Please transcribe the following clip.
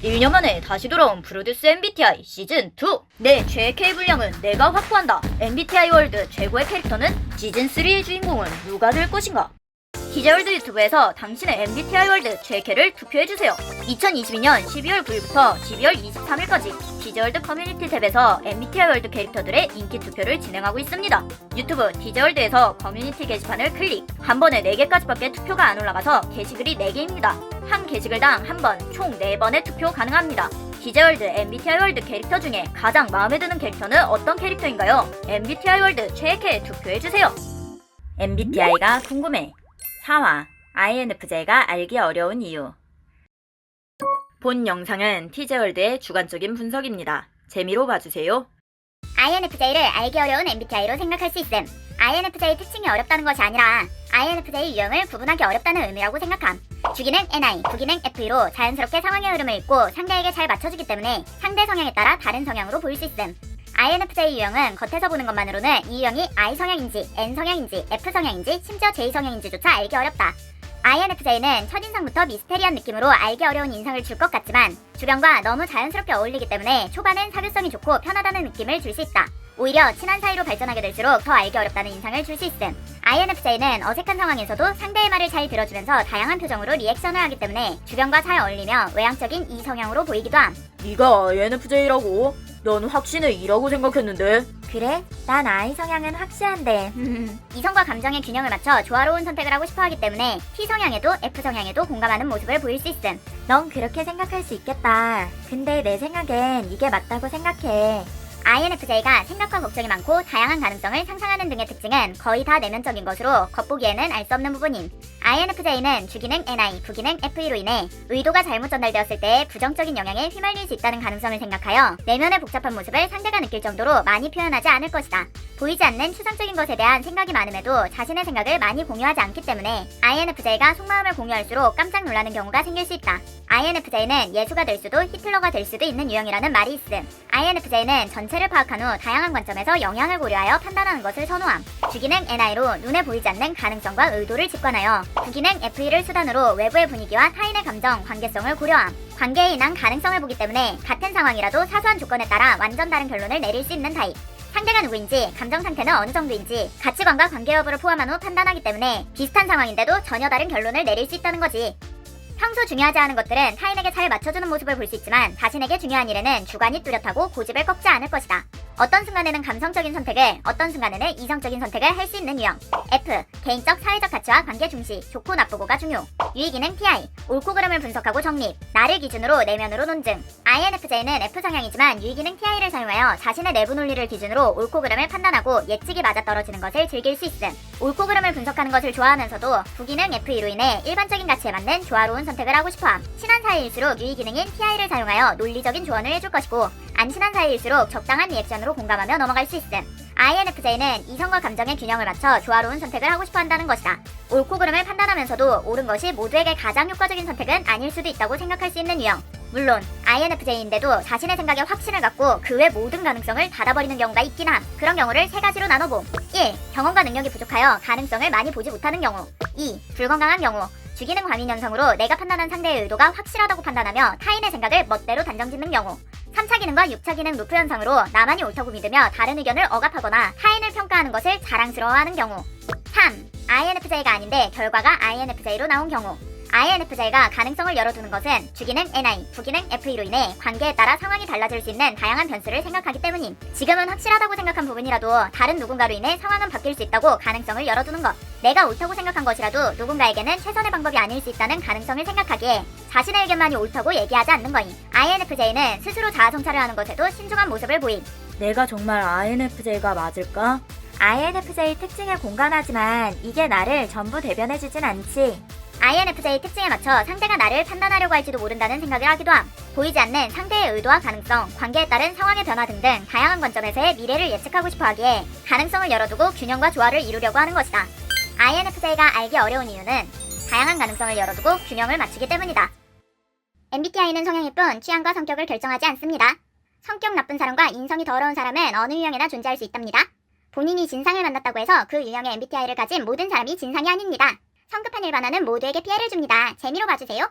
1년 만에 다시 돌아온 프로듀스 MBTI 시즌2. 내 JK 분량은 내가 확보한다. MBTI 월드 최고의 캐릭터는 시즌3의 주인공은 누가 될 것인가? 티제월드 유튜브에서 당신의 MBTI 월드 JK를 투표해주세요. 2022년 12월 9일부터 12월 23일까지 티제월드 커뮤니티 탭에서 MBTI 월드 캐릭터들의 인기 투표를 진행하고 있습니다. 유튜브 티제월드에서 커뮤니티 게시판을 클릭. 한 번에 4개까지밖에 투표가 안 올라가서 게시글이 4개입니다. 한 게시글당 한 번, 총 4번의 투표 가능합니다. 티제월드 MBTI 월드 캐릭터 중에 가장 마음에 드는 캐릭터는 어떤 캐릭터인가요? MBTI 월드 JK에 투표해주세요. MBTI가 궁금해. 4화 INFJ가 알기 어려운 이유. 본 영상은 티제월드의 주관적인 분석입니다. 재미로 봐주세요. INFJ를 알기 어려운 MBTI로 생각할 수 있음. INFJ 특징이 어렵다는 것이 아니라 INFJ 유형을 구분하기 어렵다는 의미라고 생각함. 주기능 NI, 부기능 FE로 자연스럽게 상황의 흐름을 읽고 상대에게 잘 맞춰주기 때문에 상대 성향에 따라 다른 성향으로 보일 수 있음. INFJ 유형은 겉에서 보는 것만으로는 이 유형이 I 성향인지, N 성향인지, F 성향인지, 심지어 J 성향인지조차 알기 어렵다. INFJ는 첫인상부터 미스테리한 느낌으로 알기 어려운 인상을 줄 것 같지만 주변과 너무 자연스럽게 어울리기 때문에 초반은 사교성이 좋고 편하다는 느낌을 줄 수 있다. 오히려 친한 사이로 발전하게 될수록 더 알기 어렵다는 인상을 줄 수 있음. INFJ는 어색한 상황에서도 상대의 말을 잘 들어주면서 다양한 표정으로 리액션을 하기 때문에 주변과 잘 어울리며 외향적인 E 성향으로 보이기도 함. 네가 INFJ라고? 넌 확신을 E라고 생각했는데? 그래? 난 I 성향은 확실한데 이성과 감정의 균형을 맞춰 조화로운 선택을 하고 싶어하기 때문에 T 성향에도 F 성향에도 공감하는 모습을 보일 수 있음. 넌 그렇게 생각할 수 있겠다. 근데 내 생각엔 이게 맞다고 생각해. INFJ가 생각과 걱정이 많고 다양한 가능성을 상상하는 등의 특징은 거의 다 내면적인 것으로 겉보기에는 알 수 없는 부분임. INFJ는 주기능 NI, 부기능 FE로 인해 의도가 잘못 전달되었을 때 부정적인 영향에 휘말릴 수 있다는 가능성을 생각하여 내면의 복잡한 모습을 상대가 느낄 정도로 많이 표현하지 않을 것이다. 보이지 않는 추상적인 것에 대한 생각이 많음에도 자신의 생각을 많이 공유하지 않기 때문에 INFJ가 속마음을 공유할수록 깜짝 놀라는 경우가 생길 수 있다. INFJ는 예수가 될 수도 히틀러가 될 수도 있는 유형이라는 말이 있음. INFJ는 전체를 파악한 후 다양한 관점에서 영향을 고려하여 판단하는 것을 선호함. 주기능 NI로 눈에 보이지 않는 가능성과 의도를 직관하여 부기능 FE를 수단으로 외부의 분위기와 타인의 감정, 관계성을 고려함. 관계에 인한 가능성을 보기 때문에 같은 상황이라도 사소한 조건에 따라 완전 다른 결론을 내릴 수 있는 타입. 상대가 누구인지, 감정 상태는 어느 정도인지, 가치관과 관계 여부를 포함한 후 판단하기 때문에 비슷한 상황인데도 전혀 다른 결론을 내릴 수 있다는 거지. 평소 중요하지 않은 것들은 타인에게 잘 맞춰주는 모습을 볼 수 있지만 자신에게 중요한 일에는 주관이 뚜렷하고 고집을 꺾지 않을 것이다. 어떤 순간에는 감성적인 선택을, 어떤 순간에는 이성적인 선택을 할 수 있는 유형. F. 개인적 사회적 가치와 관계 중시, 좋고 나쁘고가 중요. 유의기능 TI. 옳고 그름을 분석하고 정립. 나를 기준으로 내면으로 논증. INFJ는 F 성향이지만 유의기능 TI를 사용하여 자신의 내부 논리를 기준으로 옳고 그름을 판단하고 예측이 맞아떨어지는 것을 즐길 수 있음. 옳고 그름을 분석하는 것을 좋아하면서도 부기능 FE로 인해 일반적인 가치에 맞는 조화로운 선택을 하고 싶어함. 친한 사이일수록 유의기능인 TI를 사용하여 논리적인 조언을 해줄 것이고 안 친한 사이일수록 적당한 리액션으로 공감하며 넘어갈 수 있음. INFJ는 이성과 감정의 균형을 맞춰 조화로운 선택을 하고 싶어 한다는 것이다. 옳고 그름을 판단하면서도 옳은 것이 모두에게 가장 효과적인 선택은 아닐 수도 있다고 생각할 수 있는 유형. 물론 INFJ인데도 자신의 생각에 확신을 갖고 그 외 모든 가능성을 닫아버리는 경우가 있긴 함. 그런 경우를 3가지로 나눠봄. 1. 경험과 능력이 부족하여 가능성을 많이 보지 못하는 경우. 2. 불건강한 경우. 주기능 과민 현상으로 내가 판단한 상대의 의도가 확실하다고 판단하며 타인의 생각을 멋대로 단정짓는 경우. 3차 기능과 6차 기능 루프 현상으로 나만이 옳다고 믿으며 다른 의견을 억압하거나 타인을 평가하는 것을 자랑스러워하는 경우. 3. INFJ가 아닌데 결과가 INFJ로 나온 경우. INFJ가 가능성을 열어두는 것은 주기능 NI, 부기능 FE로 인해 관계에 따라 상황이 달라질 수 있는 다양한 변수를 생각하기 때문임. 지금은 확실하다고 생각한 부분이라도 다른 누군가로 인해 상황은 바뀔 수 있다고 가능성을 열어두는 것. 내가 옳다고 생각한 것이라도 누군가에게는 최선의 방법이 아닐 수 있다는 가능성을 생각하기에 자신의 의견만이 옳다고 얘기하지 않는 거임. INFJ는 스스로 자아성찰을 하는 것에도 신중한 모습을 보임. 내가 정말 INFJ가 맞을까? INFJ 특징에 공감하지만 이게 나를 전부 대변해주진 않지. INFJ 특징에 맞춰 상대가 나를 판단하려고 할지도 모른다는 생각을 하기도 함. 보이지 않는 상대의 의도와 가능성, 관계에 따른 상황의 변화 등등 다양한 관점에서의 미래를 예측하고 싶어 하기에 가능성을 열어두고 균형과 조화를 이루려고 하는 것이다. INFJ가 알기 어려운 이유는 다양한 가능성을 열어두고 균형을 맞추기 때문이다. MBTI는 성향일 뿐 취향과 성격을 결정하지 않습니다. 성격 나쁜 사람과 인성이 더러운 사람은 어느 유형에나 존재할 수 있답니다. 본인이 진상을 만났다고 해서 그 유형의 MBTI를 가진 모든 사람이 진상이 아닙니다. 성급한 일반화는 모두에게 피해를 줍니다. 재미로 봐주세요.